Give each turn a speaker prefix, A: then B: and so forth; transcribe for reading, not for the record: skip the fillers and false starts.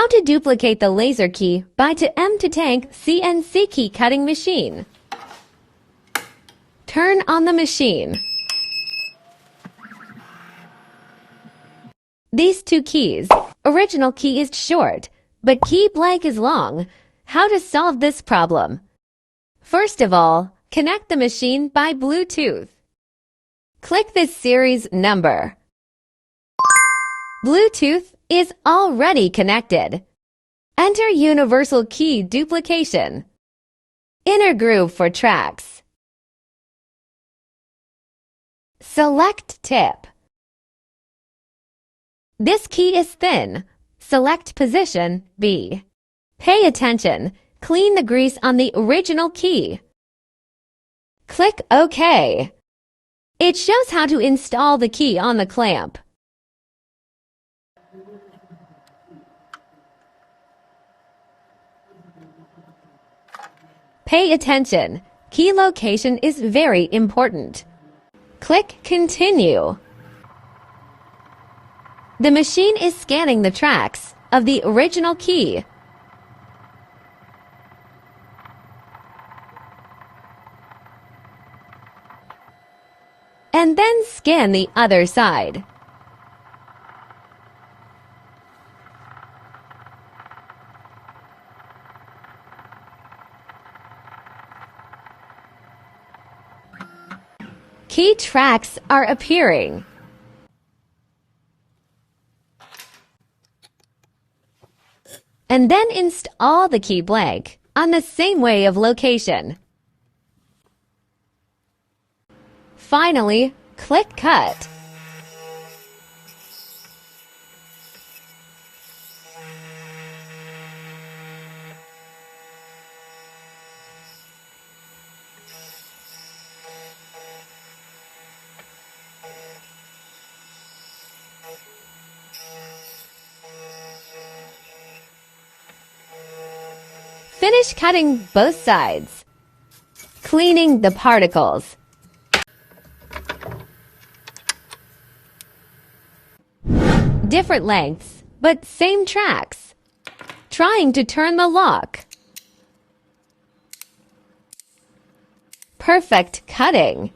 A: How to duplicate the laser key by 2m2tank CNC key cutting machine. Turn on the machine. These two keys. Original key is short, but key blank is long. How to solve this problem? First of all, connect the machine by Bluetooth. Click the series number. Bluetooth is already connected. Enter universal key duplication. Inner groove for tracks. Select tip. This key is thin. Select position B. Pay attention. Clean the grease on the original key. Click OK. It shows how to install the key on the clamp. Pay attention. Key location is very important. Click Continue. The machine is scanning the tracks of the original key. And then scan the other side. Key tracks are appearing. And then install the key blank on the same way of location. Finally, click Cut. Finish cutting both sides. Cleaning the particles. Different lengths, but same tracks. Trying to turn the lock. Perfect cutting.